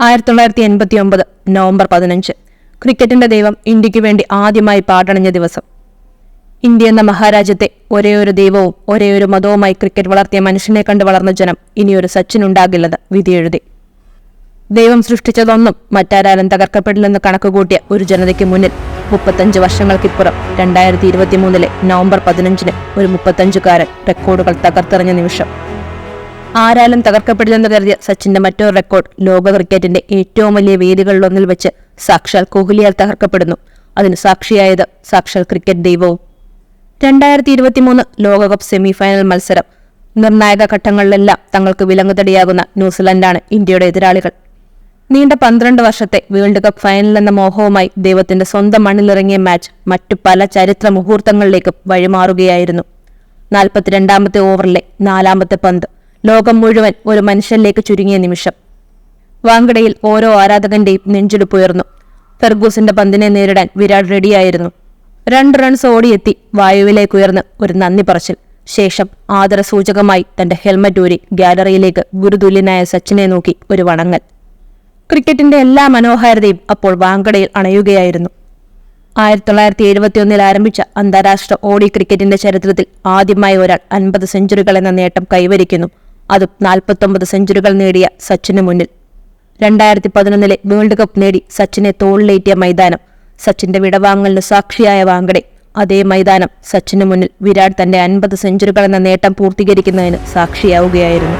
1989 November 15 ക്രിക്കറ്റിന്റെ ദൈവം ഇന്ത്യക്ക് വേണ്ടി ആദ്യമായി പാടണഞ്ഞ ദിവസം. ഇന്ത്യ എന്ന മഹാരാജ്യത്തെ ഒരേയൊരു ദൈവവും ഒരേയൊരു മതവുമായി ക്രിക്കറ്റ് വളർത്തിയ മനുഷ്യനെ കണ്ട് വളർന്ന ജനം ഇനിയൊരു സച്ചിൻ ഉണ്ടാകില്ലെന്ന് വിധിയെഴുതി. ദൈവം സൃഷ്ടിച്ചതൊന്നും മറ്റാരാലും തകർക്കപ്പെടില്ലെന്ന് കണക്കുകൂട്ടിയ ഒരു ജനതയ്ക്ക് മുന്നിൽ 35 വർഷങ്ങൾക്കിപ്പുറം 2023 നവംബർ 15 ഒരു 35-കാരൻ റെക്കോർഡുകൾ തകർത്തെറിഞ്ഞ നിമിഷം. ആരാലും തകർക്കപ്പെടില്ലെന്ന് കരുതിയ സച്ചിന്റെ മറ്റൊരു റെക്കോർഡ് ലോക ക്രിക്കറ്റിന്റെ ഏറ്റവും വലിയ വേദികളിലൊന്നിൽ വെച്ച് സാക്ഷാൽ കോഹ്ലിയാൽ തകർക്കപ്പെടുന്നു. അതിന് സാക്ഷിയായത് സാക്ഷാൽ ക്രിക്കറ്റ് ദൈവവും. 2023 ലോകകപ്പ് സെമിഫൈനൽ മത്സരം. നിർണായക ഘട്ടങ്ങളിലെല്ലാം തങ്ങൾക്ക് വിലങ്ങുതടിയാകുന്ന ന്യൂസിലൻഡാണ് ഇന്ത്യയുടെ എതിരാളികൾ. നീണ്ട 12 വർഷത്തെ വേൾഡ് കപ്പ് ഫൈനൽ എന്ന മോഹവുമായി ദൈവത്തിന്റെ സ്വന്തം മണ്ണിലിറങ്ങിയ മാച്ച് മറ്റു പല ചരിത്ര മുഹൂർത്തങ്ങളിലേക്കും വഴിമാറുകയായിരുന്നു. 42ാമത്തെ ഓവറിലെ 4ാമത്തെ പന്ത് ലോകം മുഴുവൻ ഒരു മനുഷ്യനിലേക്ക് ചുരുങ്ങിയ നിമിഷം. വാങ്കഡയിൽ ഓരോ ആരാധകന്റെയും നെഞ്ചിടിപ്പുയർന്നു. ഫെർഗൂസിന്റെ പന്തിനെ നേരിടാൻ വിരാട് റെഡിയായിരുന്നു. 2 റൺസ് ഓടിയെത്തി വായുവിലേക്കുയർന്ന് ഒരു നന്ദി പറച്ചിൽ. ശേഷം ആദരസൂചകമായി തന്റെ ഹെൽമറ്റ് ഊരി ഗാലറിയിലേക്ക് ഗുരുതുല്യനായ സച്ചിനെ നോക്കി ഒരു വണങ്ങൽ. ക്രിക്കറ്റിന്റെ എല്ലാ മനോഹാരിതയും അപ്പോൾ വാങ്കഡയിൽ അണയുകയായിരുന്നു. 1971 ആരംഭിച്ച അന്താരാഷ്ട്ര ഓഡി ക്രിക്കറ്റിന്റെ ചരിത്രത്തിൽ ആദ്യമായി ഒരാൾ 50 സെഞ്ചുറികൾ എന്ന നേട്ടം കൈവരിക്കുന്നു. അതും 49 സെഞ്ചുറികൾ നേടിയ സച്ചിന് മുന്നിൽ. 2011 വേൾഡ് കപ്പ് നേടി സച്ചിനെ തോളിലേറ്റിയ മൈതാനം, സച്ചിന്റെ വിടവാങ്ങലിന് സാക്ഷിയായ വാങ്കഡെ. അതേ മൈതാനം സച്ചിന് മുന്നിൽ വിരാട് തന്റെ 50 സെഞ്ചുറികൾ എന്ന നേട്ടം പൂർത്തീകരിക്കുന്നതിന് സാക്ഷിയാവുകയായിരുന്നു.